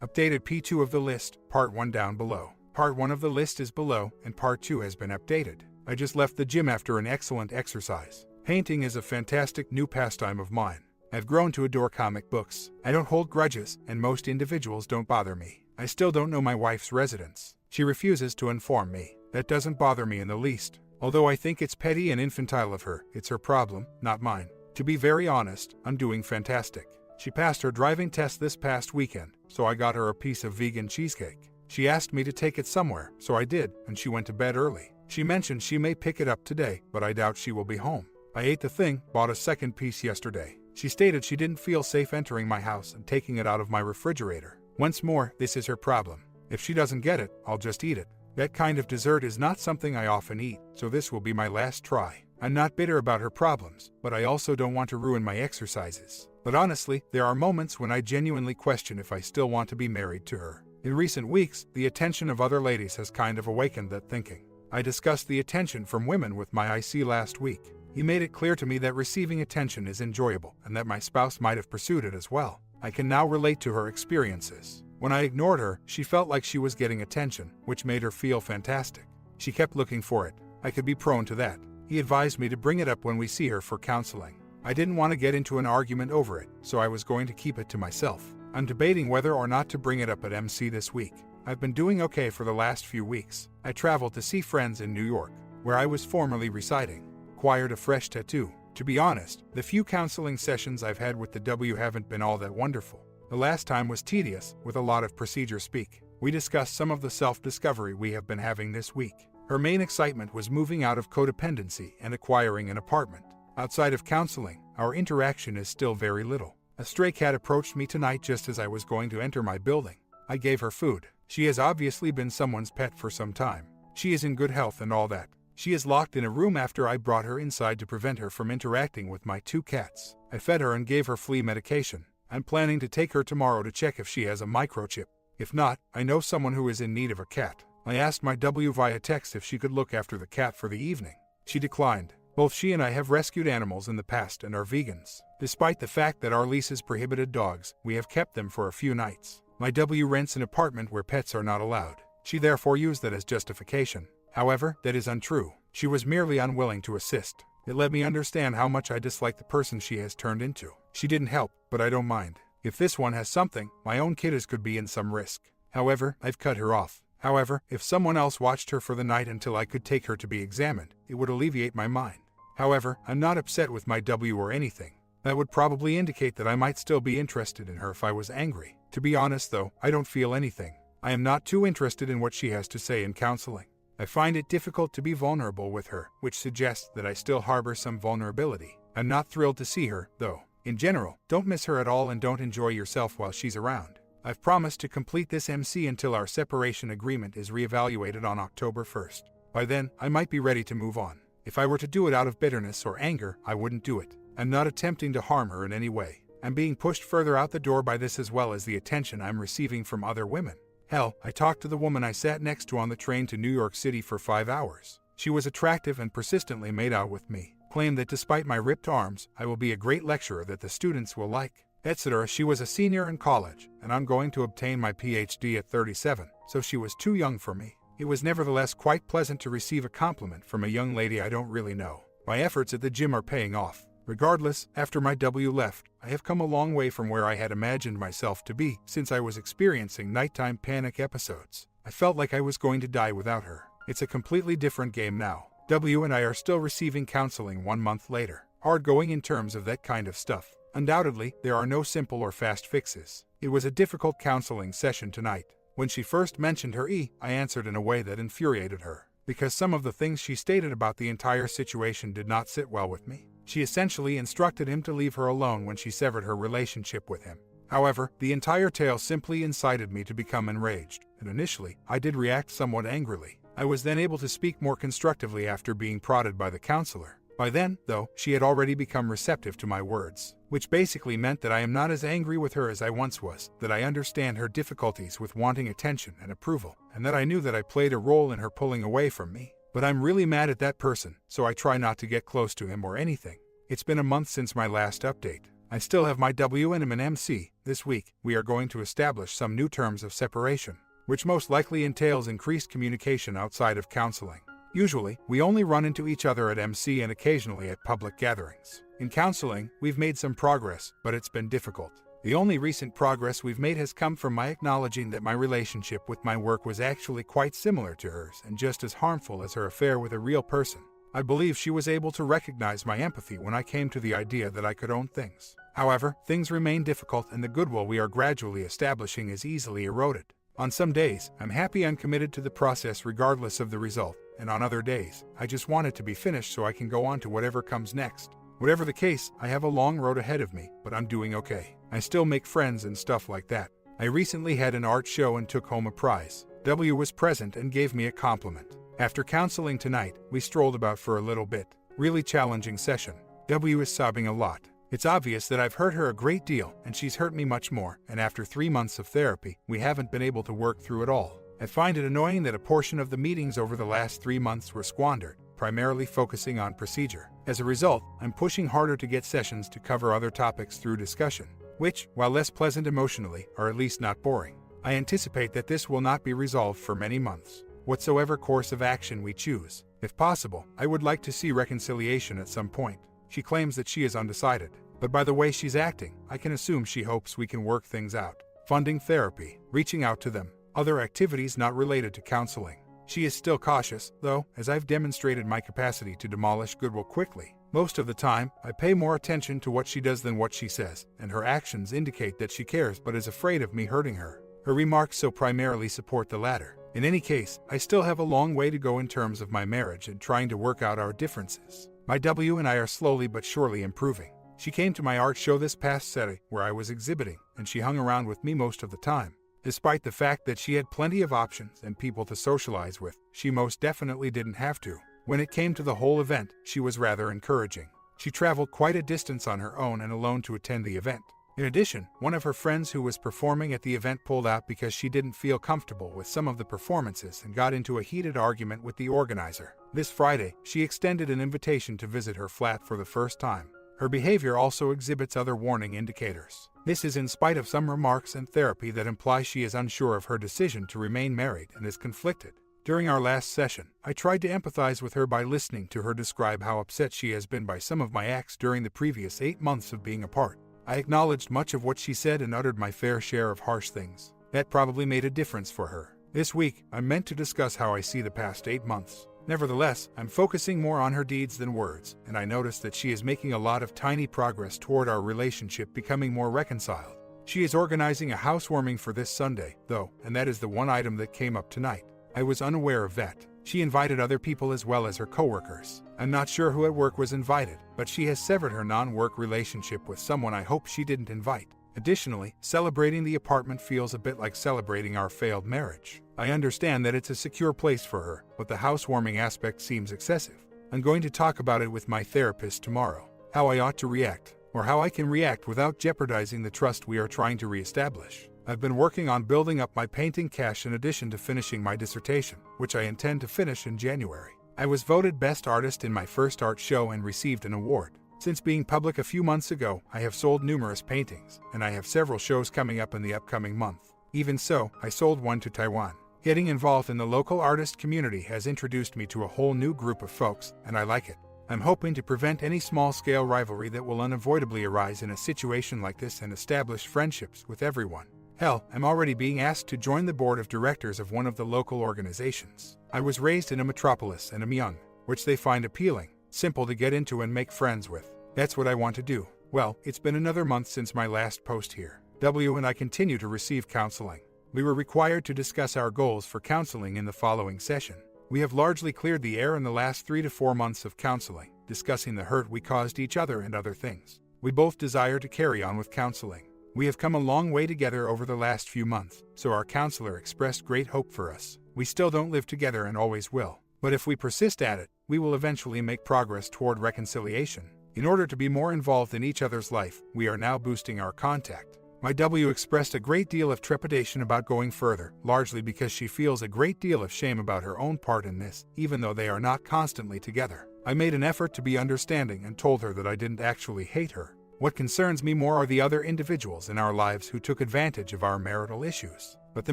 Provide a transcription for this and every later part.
Updated P2 of the list, part 1 down below. Part 1 of the list is below, and part 2 has been updated. I just left the gym after an excellent exercise. Painting is a fantastic new pastime of mine. I've grown to adore comic books. I don't hold grudges, and most individuals don't bother me. I still don't know my wife's residence. She refuses to inform me. That doesn't bother me in the least. Although I think it's petty and infantile of her, it's her problem, not mine. To be very honest, I'm doing fantastic. She passed her driving test this past weekend, so I got her a piece of vegan cheesecake. She asked me to take it somewhere, so I did, and she went to bed early. She mentioned she may pick it up today, but I doubt she will be home. I ate the thing, bought a second piece yesterday. She stated she didn't feel safe entering my house and taking it out of my refrigerator. Once more, this is her problem. If she doesn't get it, I'll just eat it. That kind of dessert is not something I often eat, so this will be my last try. I'm not bitter about her problems, but I also don't want to ruin my exercises. But honestly, there are moments when I genuinely question if I still want to be married to her. In recent weeks, the attention of other ladies has kind of awakened that thinking. I discussed the attention from women with my IC last week. He made it clear to me that receiving attention is enjoyable and that my spouse might have pursued it as well. I can now relate to her experiences. When I ignored her, she felt like she was getting attention, which made her feel fantastic. She kept looking for it. I could be prone to that. He advised me to bring it up when we see her for counseling. I didn't want to get into an argument over it, so I was going to keep it to myself. I'm debating whether or not to bring it up at MC this week. I've been doing okay for the last few weeks. I traveled to see friends in New York, where I was formerly residing. Acquired a fresh tattoo. To be honest, the few counseling sessions I've had with the W haven't been all that wonderful. The last time was tedious, with a lot of procedure speak. We discussed some of the self-discovery we have been having this week. Her main excitement was moving out of codependency and acquiring an apartment. Outside of counseling, our interaction is still very little. A stray cat approached me tonight just as I was going to enter my building. I gave her food. She has obviously been someone's pet for some time. She is in good health and all that. She is locked in a room after I brought her inside to prevent her from interacting with my 2 cats. I fed her and gave her flea medication. I'm planning to take her tomorrow to check if she has a microchip. If not, I know someone who is in need of a cat. I asked my W via text if she could look after the cat for the evening. She declined. Both she and I have rescued animals in the past and are vegans. Despite the fact that our leases prohibited dogs, we have kept them for a few nights. My W rents an apartment where pets are not allowed. She therefore used that as justification. However, that is untrue. She was merely unwilling to assist. It let me understand how much I dislike the person she has turned into. She didn't help, but I don't mind. If this one has something, my own kiddos could be in some risk. However, I've cut her off. However, if someone else watched her for the night until I could take her to be examined, it would alleviate my mind. However, I'm not upset with my W or anything. That would probably indicate that I might still be interested in her if I was angry. To be honest though, I don't feel anything. I am not too interested in what she has to say in counseling. I find it difficult to be vulnerable with her, which suggests that I still harbor some vulnerability. I'm not thrilled to see her, though. In general, don't miss her at all and don't enjoy yourself while she's around. I've promised to complete this MC until our separation agreement is reevaluated on October 1st. By then, I might be ready to move on. If I were to do it out of bitterness or anger, I wouldn't do it. I'm not attempting to harm her in any way. I'm being pushed further out the door by this as well as the attention I'm receiving from other women. Hell, I talked to the woman I sat next to on the train to New York City for 5 hours. She was attractive and persistently made out with me. Claimed that despite my ripped arms, I will be a great lecturer that the students will like, etc. She was a senior in college, and I'm going to obtain my PhD at 37, so she was too young for me. It was nevertheless quite pleasant to receive a compliment from a young lady I don't really know. My efforts at the gym are paying off. Regardless, after my W left, I have come a long way from where I had imagined myself to be since I was experiencing nighttime panic episodes. I felt like I was going to die without her. It's a completely different game now. W and I are still receiving counseling 1 month later. Hard going in terms of that kind of stuff. Undoubtedly, there are no simple or fast fixes. It was a difficult counseling session tonight. When she first mentioned her I answered in a way that infuriated her, because some of the things she stated about the entire situation did not sit well with me. She essentially instructed him to leave her alone when she severed her relationship with him. However, the entire tale simply incited me to become enraged, and initially, I did react somewhat angrily. I was then able to speak more constructively after being prodded by the counselor. By then, though, she had already become receptive to my words, which basically meant that I am not as angry with her as I once was, that I understand her difficulties with wanting attention and approval, and that I knew that I played a role in her pulling away from me. But I'm really mad at that person, so I try not to get close to him or anything. It's been a month since my last update. I still have my W and am an MC. This week, we are going to establish some new terms of separation, which most likely entails increased communication outside of counseling. Usually, we only run into each other at MC and occasionally at public gatherings. In counseling, we've made some progress, but it's been difficult. The only recent progress we've made has come from my acknowledging that my relationship with my work was actually quite similar to hers and just as harmful as her affair with a real person. I believe she was able to recognize my empathy when I came to the idea that I could own things. However, things remain difficult and the goodwill we are gradually establishing is easily eroded. On some days, I'm happy and committed to the process regardless of the result, and on other days, I just want it to be finished so I can go on to whatever comes next. Whatever the case, I have a long road ahead of me, but I'm doing okay. I still make friends and stuff like that. I recently had an art show and took home a prize. W was present and gave me a compliment. After counseling tonight, we strolled about for a little bit. Really challenging session. W is sobbing a lot. It's obvious that I've hurt her a great deal, and she's hurt me much more, and after 3 months of therapy, we haven't been able to work through it all. I find it annoying that a portion of the meetings over the last 3 months were squandered, primarily focusing on procedure. As a result, I'm pushing harder to get sessions to cover other topics through discussion, which, while less pleasant emotionally, are at least not boring. I anticipate that this will not be resolved for many months. Whatsoever course of action we choose, if possible, I would like to see reconciliation at some point. She claims that she is undecided, but by the way she's acting, I can assume she hopes we can work things out. Funding therapy, reaching out to them, other activities not related to counseling. She is still cautious, though, as I've demonstrated my capacity to demolish goodwill quickly. Most of the time, I pay more attention to what she does than what she says, and her actions indicate that she cares but is afraid of me hurting her. Her remarks so primarily support the latter. In any case, I still have a long way to go in terms of my marriage and trying to work out our differences. My W and I are slowly but surely improving. She came to my art show this past Saturday, where I was exhibiting, and she hung around with me most of the time. Despite the fact that she had plenty of options and people to socialize with, she most definitely didn't have to. When it came to the whole event, she was rather encouraging. She traveled quite a distance on her own and alone to attend the event. In addition, one of her friends who was performing at the event pulled out because she didn't feel comfortable with some of the performances and got into a heated argument with the organizer. This Friday, she extended an invitation to visit her flat for the first time. Her behavior also exhibits other warning indicators. This is in spite of some remarks and therapy that imply she is unsure of her decision to remain married and is conflicted. During our last session, I tried to empathize with her by listening to her describe how upset she has been by some of my acts during the previous 8 months of being apart. I acknowledged much of what she said and uttered my fair share of harsh things. That probably made a difference for her. This week, I meant to discuss how I see the past 8 months. Nevertheless, I'm focusing more on her deeds than words, and I notice that she is making a lot of tiny progress toward our relationship becoming more reconciled. She is organizing a housewarming for this Sunday, though, and that is the one item that came up tonight. I was unaware of that. She invited other people as well as her coworkers. I'm not sure who at work was invited, but she has severed her non-work relationship with someone I hope she didn't invite. Additionally, celebrating the apartment feels a bit like celebrating our failed marriage. I understand that it's a secure place for her, but the housewarming aspect seems excessive. I'm going to talk about it with my therapist tomorrow. How I ought to react, or how I can react without jeopardizing the trust we are trying to reestablish. I've been working on building up my painting cache in addition to finishing my dissertation, which I intend to finish in January. I was voted Best Artist in my first art show and received an award. Since being public a few months ago, I have sold numerous paintings, and I have several shows coming up in the upcoming month. Even so, I sold one to Taiwan. Getting involved in the local artist community has introduced me to a whole new group of folks, and I like it. I'm hoping to prevent any small-scale rivalry that will unavoidably arise in a situation like this and establish friendships with everyone. Hell, I'm already being asked to join the board of directors of one of the local organizations. I was raised in a metropolis and am young, which they find appealing, simple to get into and make friends with. That's what I want to do. Well, it's been another month since my last post here. W and I continue to receive counseling. We were required to discuss our goals for counseling in the following session. We have largely cleared the air in the last 3 to 4 months of counseling, discussing the hurt we caused each other and other things. We both desire to carry on with counseling. We have come a long way together over the last few months, so our counselor expressed great hope for us. We still don't live together and always will. But if we persist at it, we will eventually make progress toward reconciliation. In order to be more involved in each other's life, we are now boosting our contact. My W expressed a great deal of trepidation about going further, largely because she feels a great deal of shame about her own part in this, even though they are not constantly together. I made an effort to be understanding and told her that I didn't actually hate her. What concerns me more are the other individuals in our lives who took advantage of our marital issues. But the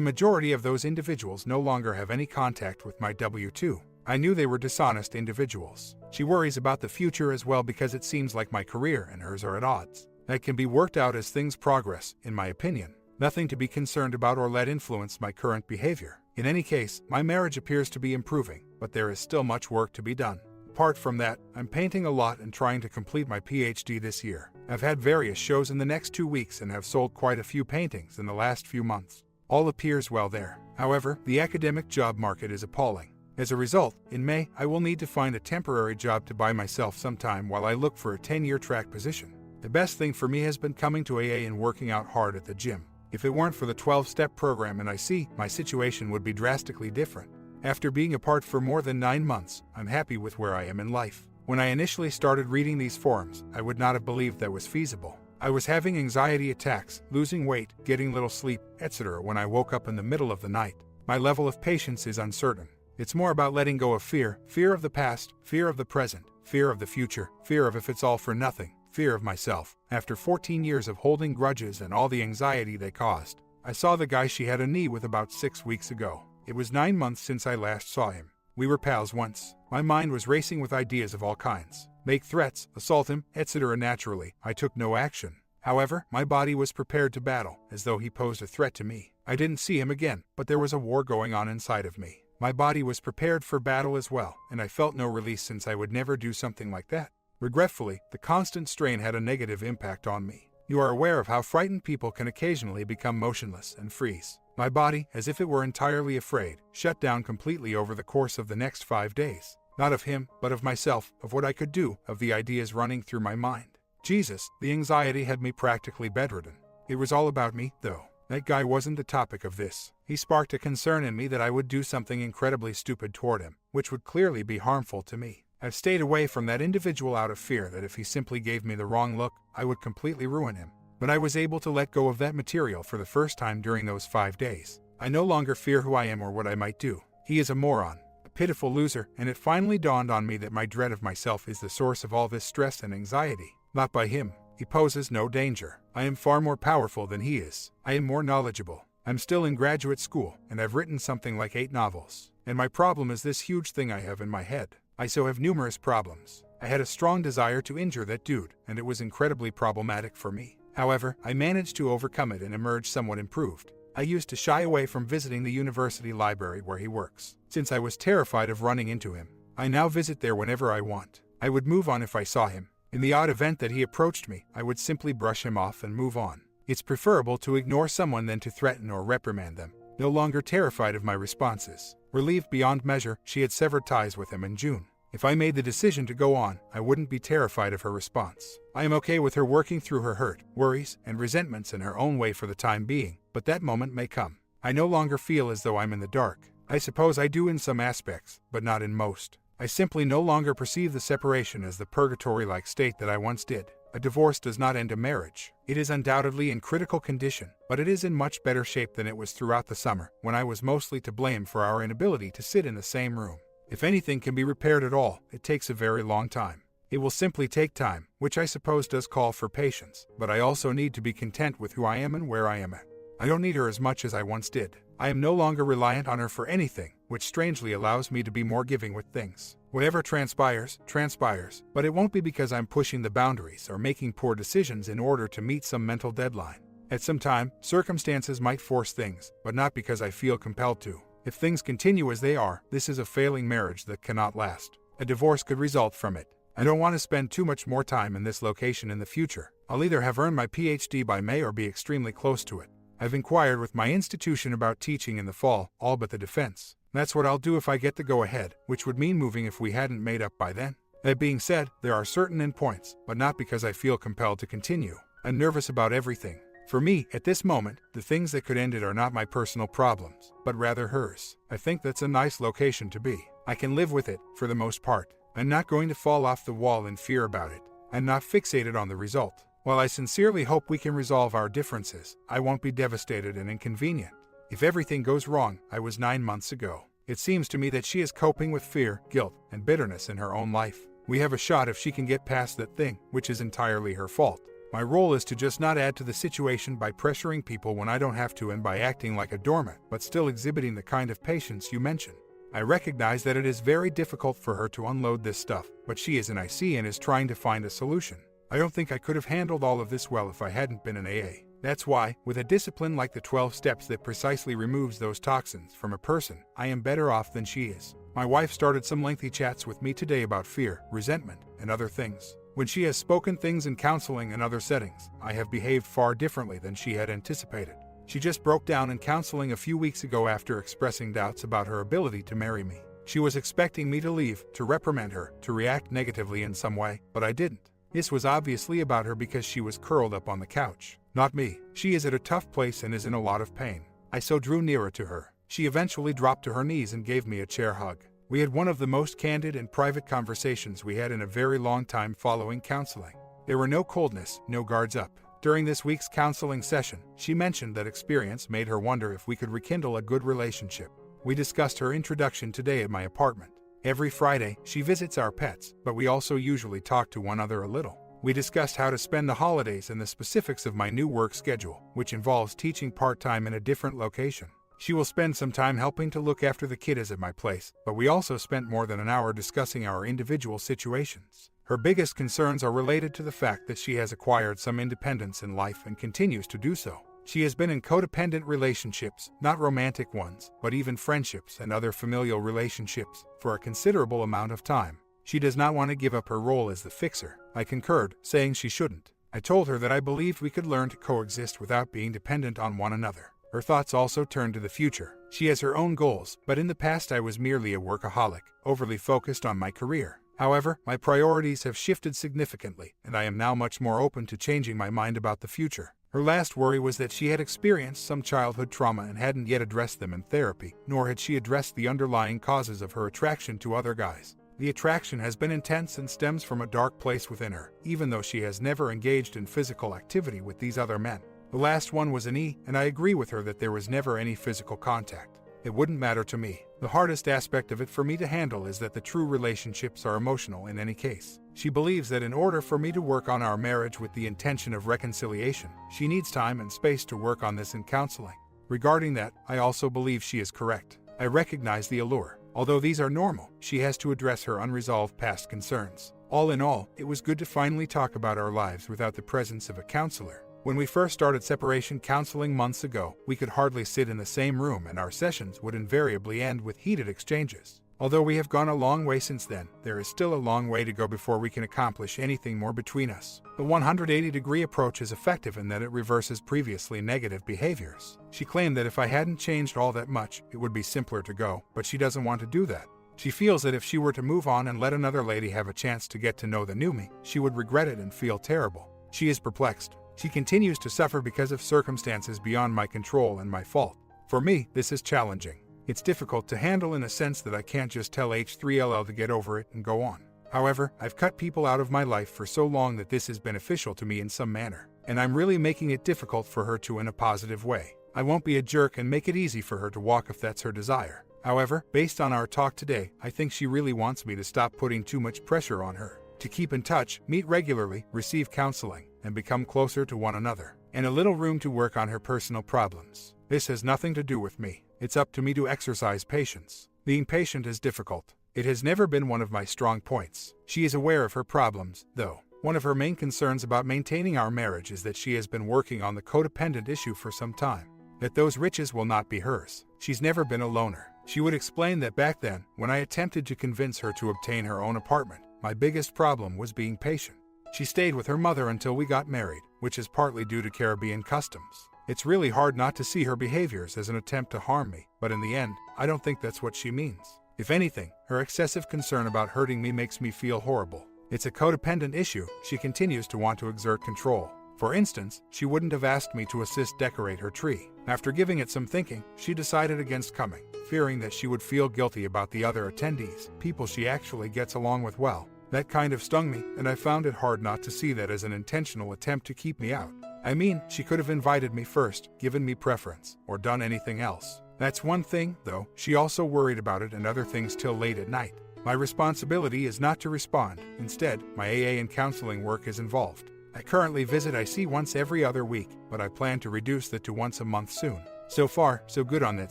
majority of those individuals no longer have any contact with my W2. I knew they were dishonest individuals. She worries about the future as well because it seems like my career and hers are at odds. That can be worked out as things progress, in my opinion. Nothing to be concerned about or let influence my current behavior. In any case, my marriage appears to be improving, but there is still much work to be done. Apart from that, I'm painting a lot and trying to complete my PhD this year. I've had various shows in the next 2 weeks and have sold quite a few paintings in the last few months. All appears well there. However, the academic job market is appalling. As a result, in May, I will need to find a temporary job to buy myself some time while I look for a 10-year track position. The best thing for me has been coming to AA and working out hard at the gym. If it weren't for the 12-step program and I see, my situation would be drastically different. After being apart for more than 9 months, I'm happy with where I am in life. When I initially started reading these forums, I would not have believed that was feasible. I was having anxiety attacks, losing weight, getting little sleep, etc. when I woke up in the middle of the night. My level of patience is uncertain. It's more about letting go of fear of the past, fear of the present, fear of the future, fear of if it's all for nothing, fear of myself. After 14 years of holding grudges and all the anxiety they caused, I saw the guy she had a knee with about 6 weeks ago. It was 9 months since I last saw him. We were pals once. My mind was racing with ideas of all kinds. Make threats, assault him, etc. Naturally, I took no action. However, my body was prepared to battle, as though he posed a threat to me. I didn't see him again, but there was a war going on inside of me. My body was prepared for battle as well, and I felt no release since I would never do something like that. Regretfully, the constant strain had a negative impact on me. You are aware of how frightened people can occasionally become motionless and freeze. My body, as if it were entirely afraid, shut down completely over the course of the next 5 days. Not of him, but of myself, of what I could do, of the ideas running through my mind. Jesus, the anxiety had me practically bedridden. It was all about me, though. That guy wasn't the topic of this. He sparked a concern in me that I would do something incredibly stupid toward him, which would clearly be harmful to me. I've stayed away from that individual out of fear that if he simply gave me the wrong look, I would completely ruin him. But I was able to let go of that material for the first time during those 5 days. I no longer fear who I am or what I might do. He is a moron, a pitiful loser, and it finally dawned on me that my dread of myself is the source of all this stress and anxiety. Not by him. He poses no danger. I am far more powerful than he is. I am more knowledgeable. I'm still in graduate school, and I've written something like 8 novels. And my problem is this huge thing I have in my head. I so have numerous problems. I had a strong desire to injure that dude, and it was incredibly problematic for me. However, I managed to overcome it and emerge somewhat improved. I used to shy away from visiting the university library where he works, since I was terrified of running into him. I now visit there whenever I want. I would move on if I saw him. In the odd event that he approached me, I would simply brush him off and move on. It's preferable to ignore someone than to threaten or reprimand them. No longer terrified of my responses. Relieved beyond measure, she had severed ties with him in June. If I made the decision to go on, I wouldn't be terrified of her response. I am okay with her working through her hurt, worries, and resentments in her own way for the time being, but that moment may come. I no longer feel as though I'm in the dark. I suppose I do in some aspects, but not in most. I simply no longer perceive the separation as the purgatory-like state that I once did. A divorce does not end a marriage. It is undoubtedly in critical condition, but it is in much better shape than it was throughout the summer, when I was mostly to blame for our inability to sit in the same room. If anything can be repaired at all, it takes a very long time. It will simply take time, which I suppose does call for patience, but I also need to be content with who I am and where I am at. I don't need her as much as I once did. I am no longer reliant on her for anything, which strangely allows me to be more giving with things. Whatever transpires, transpires, but it won't be because I'm pushing the boundaries or making poor decisions in order to meet some mental deadline. At some time, circumstances might force things, but not because I feel compelled to. If things continue as they are, this is a failing marriage that cannot last. A divorce could result from it. I don't want to spend too much more time in this location in the future. I'll either have earned my PhD by May or be extremely close to it. I've inquired with my institution about teaching in the fall, all but the defense. That's what I'll do if I get the go-ahead, which would mean moving if we hadn't made up by then. That being said, there are certain endpoints, but not because I feel compelled to continue. I'm nervous about everything. For me, at this moment, the things that could end it are not my personal problems, but rather hers. I think that's a nice location to be. I can live with it, for the most part. I'm not going to fall off the wall in fear about it. I'm not fixated on the result. While I sincerely hope we can resolve our differences, I won't be devastated and inconvenient. If everything goes wrong, I was 9 months ago. It seems to me that she is coping with fear, guilt, and bitterness in her own life. We have a shot if she can get past that thing, which is entirely her fault. My role is to just not add to the situation by pressuring people when I don't have to and by acting like a doormat, but still exhibiting the kind of patience you mention. I recognize that it is very difficult for her to unload this stuff, but she is an IC and is trying to find a solution. I don't think I could have handled all of this well if I hadn't been an AA. That's why, with a discipline like the 12 steps that precisely removes those toxins from a person, I am better off than she is. My wife started some lengthy chats with me today about fear, resentment, and other things. When she has spoken things in counseling and other settings, I have behaved far differently than she had anticipated. She just broke down in counseling a few weeks ago after expressing doubts about her ability to marry me. She was expecting me to leave, to reprimand her, to react negatively in some way, but I didn't. This was obviously about her because she was curled up on the couch. Not me. She is at a tough place and is in a lot of pain. I so drew nearer to her. She eventually dropped to her knees and gave me a chair hug. We had one of the most candid and private conversations we had in a very long time following counseling. There were no coldness, no guards up. During this week's counseling session, she mentioned that experience made her wonder if we could rekindle a good relationship. We discussed her introduction today at my apartment. Every Friday, she visits our pets, but we also usually talk to one another a little. We discussed how to spend the holidays and the specifics of my new work schedule, which involves teaching part-time in a different location. She will spend some time helping to look after the kiddos at my place, but we also spent more than an hour discussing our individual situations. Her biggest concerns are related to the fact that she has acquired some independence in life and continues to do so. She has been in codependent relationships, not romantic ones, but even friendships and other familial relationships, for a considerable amount of time. She does not want to give up her role as the fixer. I concurred, saying she shouldn't. I told her that I believed we could learn to coexist without being dependent on one another. Her thoughts also turned to the future. She has her own goals, but in the past I was merely a workaholic, overly focused on my career. However, my priorities have shifted significantly, and I am now much more open to changing my mind about the future. Her last worry was that she had experienced some childhood trauma and hadn't yet addressed them in therapy, nor had she addressed the underlying causes of her attraction to other guys. The attraction has been intense and stems from a dark place within her, even though she has never engaged in physical activity with these other men. The last one was an E, and I agree with her that there was never any physical contact. It wouldn't matter to me. The hardest aspect of it for me to handle is that the true relationships are emotional in any case. She believes that in order for me to work on our marriage with the intention of reconciliation, she needs time and space to work on this in counseling. Regarding that, I also believe she is correct. I recognize the allure. Although these are normal, she has to address her unresolved past concerns. All in all, it was good to finally talk about our lives without the presence of a counselor. When we first started separation counseling months ago, we could hardly sit in the same room and our sessions would invariably end with heated exchanges. Although we have gone a long way since then, there is still a long way to go before we can accomplish anything more between us. The 180-degree approach is effective in that it reverses previously negative behaviors. She claimed that if I hadn't changed all that much, it would be simpler to go, but she doesn't want to do that. She feels that if she were to move on and let another lady have a chance to get to know the new me, she would regret it and feel terrible. She is perplexed. She continues to suffer because of circumstances beyond my control and my fault. For me, this is challenging. It's difficult to handle in a sense that I can't just tell H3LL to get over it and go on. However, I've cut people out of my life for so long that this is beneficial to me in some manner, and I'm really making it difficult for her to in a positive way. I won't be a jerk and make it easy for her to walk if that's her desire. However, based on our talk today, I think she really wants me to stop putting too much pressure on her. To keep in touch, meet regularly, receive counseling, and become closer to one another, and a little room to work on her personal problems. This has nothing to do with me. It's up to me to exercise patience. Being patient is difficult. It has never been one of my strong points. She is aware of her problems, though. One of her main concerns about maintaining our marriage is that she has been working on the codependent issue for some time, that those riches will not be hers. She's never been a loner. She would explain that back then, when I attempted to convince her to obtain her own apartment, my biggest problem was being patient. She stayed with her mother until we got married, which is partly due to Caribbean customs. It's really hard not to see her behaviors as an attempt to harm me, but in the end, I don't think that's what she means. If anything, her excessive concern about hurting me makes me feel horrible. It's a codependent issue. She continues to want to exert control. For instance, she wouldn't have asked me to assist decorate her tree. After giving it some thinking, she decided against coming, fearing that she would feel guilty about the other attendees, people she actually gets along with well. That kind of stung me, and I found it hard not to see that as an intentional attempt to keep me out. I mean, she could have invited me first, given me preference, or done anything else. That's one thing, though. She also worried about it and other things till late at night. My responsibility is not to respond. Instead, my AA and counseling work is involved. I currently visit IC once every other week, but I plan to reduce that to once a month soon. So far, so good on that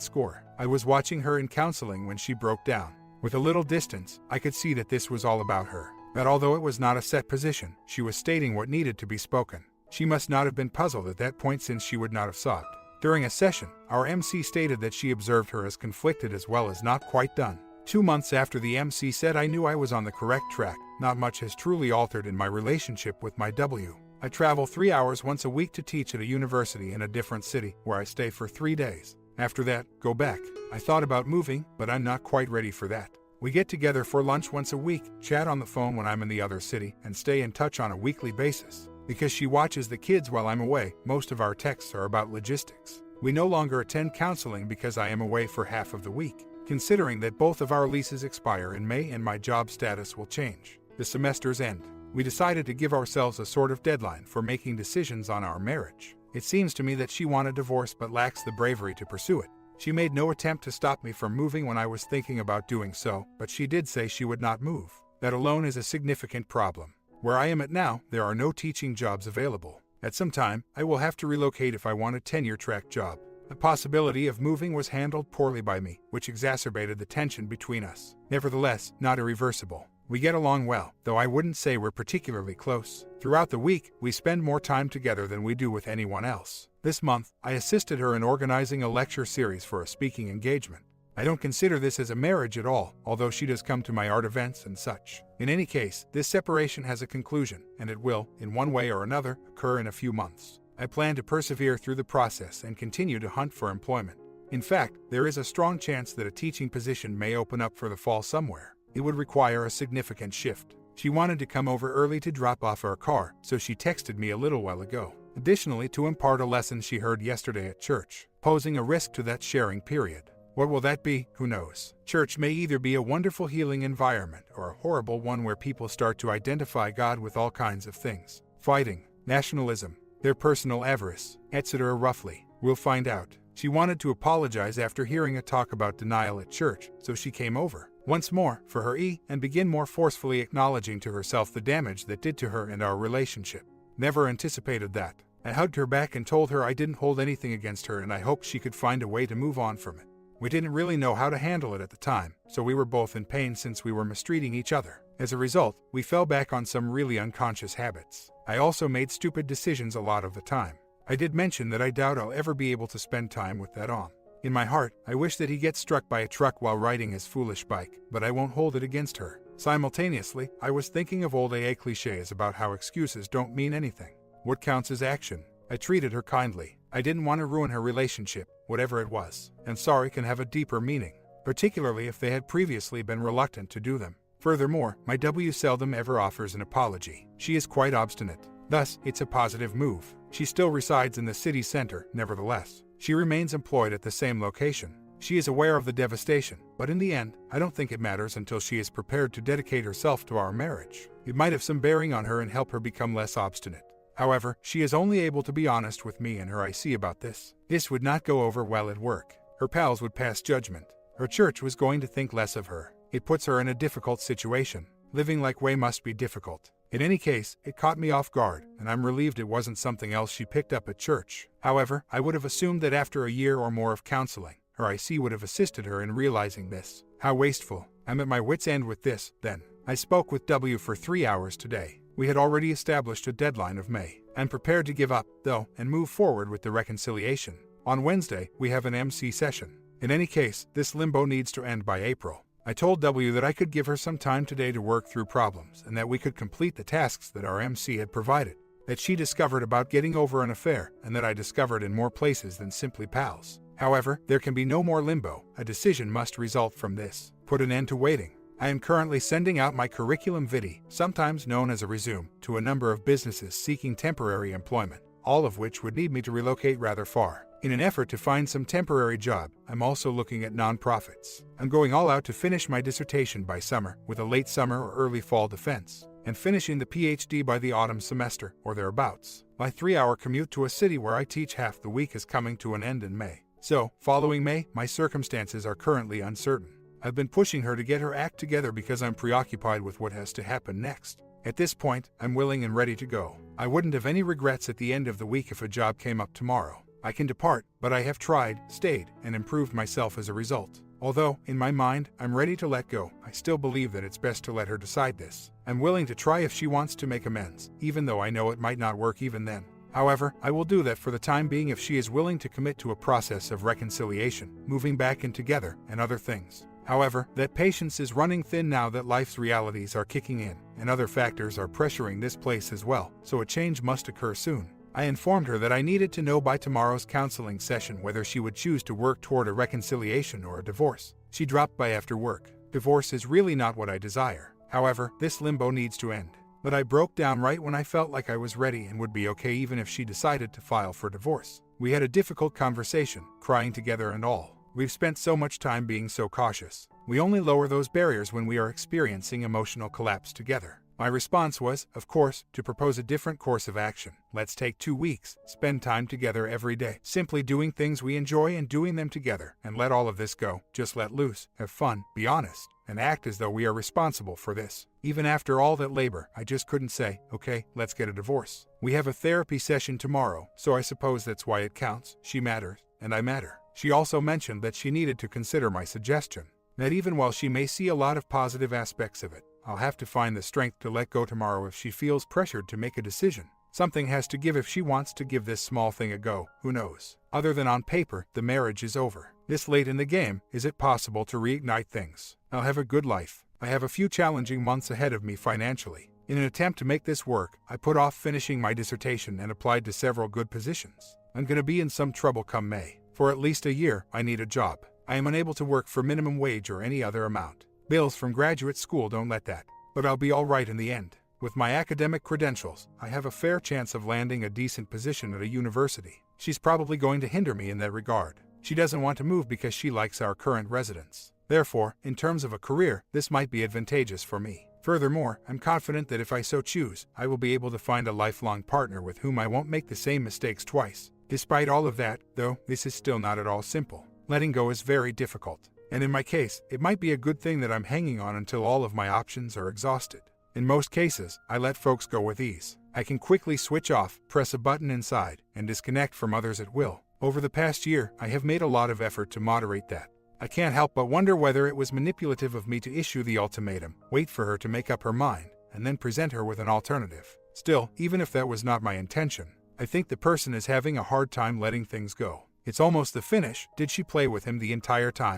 score. I was watching her in counseling when she broke down. With a little distance, I could see that this was all about her. That although it was not a set position, she was stating what needed to be spoken. She must not have been puzzled at that point since she would not have sobbed. During a session, our MC stated that she observed her as conflicted as well as not quite done. 2 months after the MC said I knew I was on the correct track, not much has truly altered in my relationship with my W. I travel 3 hours once a week to teach at a university in a different city, where I stay for 3 days. After that, go back. I thought about moving, but I'm not quite ready for that. We get together for lunch once a week, chat on the phone when I'm in the other city, and stay in touch on a weekly basis. Because she watches the kids while I'm away, most of our texts are about logistics. We no longer attend counseling because I am away for half of the week. Considering that both of our leases expire in May and my job status will change the semester's end, we decided to give ourselves a sort of deadline for making decisions on our marriage. It seems to me that she wanted divorce but lacks the bravery to pursue it. She made no attempt to stop me from moving when I was thinking about doing so, but she did say she would not move. That alone is a significant problem. Where I am at now, there are no teaching jobs available. At some time, I will have to relocate if I want a tenure-track job. The possibility of moving was handled poorly by me, which exacerbated the tension between us. Nevertheless, not irreversible. We get along well, though I wouldn't say we're particularly close. Throughout the week, we spend more time together than we do with anyone else. This month, I assisted her in organizing a lecture series for a speaking engagement. I don't consider this as a marriage at all, although she does come to my art events and such. In any case, this separation has a conclusion, and it will, in one way or another, occur in a few months. I plan to persevere through the process and continue to hunt for employment. In fact, there is a strong chance that a teaching position may open up for the fall somewhere. It would require a significant shift. She wanted to come over early to drop off our car, so she texted me a little while ago. Additionally, to impart a lesson she heard yesterday at church, posing a risk to that sharing period. What will that be? Who knows? Church may either be a wonderful healing environment or a horrible one where people start to identify God with all kinds of things. Fighting, nationalism, their personal avarice, etc. Roughly. We'll find out. She wanted to apologize after hearing a talk about denial at church, so she came over once more for her and begin more forcefully acknowledging to herself the damage that did to her and our relationship. Never anticipated that. I hugged her back and told her I didn't hold anything against her and I hoped she could find a way to move on from it. We didn't really know how to handle it at the time, so we were both in pain since we were mistreating each other. As a result, we fell back on some really unconscious habits. I also made stupid decisions a lot of the time. I did mention that I doubt I'll ever be able to spend time with that on. In my heart, I wish that he gets struck by a truck while riding his foolish bike, but I won't hold it against her. Simultaneously, I was thinking of old AA cliches about how excuses don't mean anything. What counts is action. I treated her kindly. I didn't want to ruin her relationship, whatever it was, and sorry can have a deeper meaning, particularly if they had previously been reluctant to do them. Furthermore, my W seldom ever offers an apology. She is quite obstinate. Thus, it's a positive move. She still resides in the city center, nevertheless. She remains employed at the same location. She is aware of the devastation, but in the end, I don't think it matters until she is prepared to dedicate herself to our marriage. It might have some bearing on her and help her become less obstinate. However, she is only able to be honest with me and her IC about this. This would not go over well at work. Her pals would pass judgment. Her church was going to think less of her. It puts her in a difficult situation. Living like way must be difficult. In any case, it caught me off guard, and I'm relieved it wasn't something else she picked up at church. However, I would have assumed that after a year or more of counseling, her IC would have assisted her in realizing this. How wasteful. I'm at my wit's end with this, then. I spoke with W for 3 hours today. We had already established a deadline of May. I'm prepared to give up, though, and move forward with the reconciliation. On Wednesday, we have an MC session. In any case, this limbo needs to end by April. I told W that I could give her some time today to work through problems and that we could complete the tasks that our MC had provided. That she discovered about getting over an affair and that I discovered in more places than simply pals. However, there can be no more limbo. A decision must result from this. Put an end to waiting. I am currently sending out my curriculum vitae, sometimes known as a resume, to a number of businesses seeking temporary employment, all of which would need me to relocate rather far. In an effort to find some temporary job, I'm also looking at nonprofits. I'm going all out to finish my dissertation by summer, with a late summer or early fall defense, and finishing the PhD by the autumn semester, or thereabouts. My 3-hour commute to a city where I teach half the week is coming to an end in May. So, following May, my circumstances are currently uncertain. I've been pushing her to get her act together because I'm preoccupied with what has to happen next. At this point, I'm willing and ready to go. I wouldn't have any regrets at the end of the week if a job came up tomorrow. I can depart, but I have tried, stayed, and improved myself as a result. Although, in my mind, I'm ready to let go, I still believe that it's best to let her decide this. I'm willing to try if she wants to make amends, even though I know it might not work even then. However, I will do that for the time being if she is willing to commit to a process of reconciliation, moving back in together, and other things. However, that patience is running thin now that life's realities are kicking in, and other factors are pressuring this place as well, so a change must occur soon. I informed her that I needed to know by tomorrow's counseling session whether she would choose to work toward a reconciliation or a divorce. She dropped by after work. Divorce is really not what I desire. However, this limbo needs to end. But I broke down right when I felt like I was ready and would be okay even if she decided to file for divorce. We had a difficult conversation, crying together and all. We've spent so much time being so cautious. We only lower those barriers when we are experiencing emotional collapse together. My response was, of course, to propose a different course of action. Let's take 2 weeks, spend time together every day, simply doing things we enjoy and doing them together, and let all of this go. Just let loose, have fun, be honest, and act as though we are responsible for this. Even after all that labor, I just couldn't say, okay, let's get a divorce. We have a therapy session tomorrow, so I suppose that's why it counts. She matters, and I matter. She also mentioned that she needed to consider my suggestion, that even while she may see a lot of positive aspects of it, I'll have to find the strength to let go tomorrow if she feels pressured to make a decision. Something has to give if she wants to give this small thing a go, who knows? Other than on paper, the marriage is over. This late in the game, is it possible to reignite things? I'll have a good life. I have a few challenging months ahead of me financially. In an attempt to make this work, I put off finishing my dissertation and applied to several good positions. I'm gonna be in some trouble come May. For at least a year, I need a job. I am unable to work for minimum wage or any other amount. Bills from graduate school don't let that. But I'll be all right in the end. With my academic credentials, I have a fair chance of landing a decent position at a university. She's probably going to hinder me in that regard. She doesn't want to move because she likes our current residence. Therefore, in terms of a career, this might be advantageous for me. Furthermore, I'm confident that if I so choose, I will be able to find a lifelong partner with whom I won't make the same mistakes twice. Despite all of that, though, this is still not at all simple. Letting go is very difficult. And in my case, it might be a good thing that I'm hanging on until all of my options are exhausted. In most cases, I let folks go with ease. I can quickly switch off, press a button inside, and disconnect from others at will. Over the past year, I have made a lot of effort to moderate that. I can't help but wonder whether it was manipulative of me to issue the ultimatum, wait for her to make up her mind, and then present her with an alternative. Still, even if that was not my intention, I think the person is having a hard time letting things go. It's almost the finish. Did she play with him the entire time?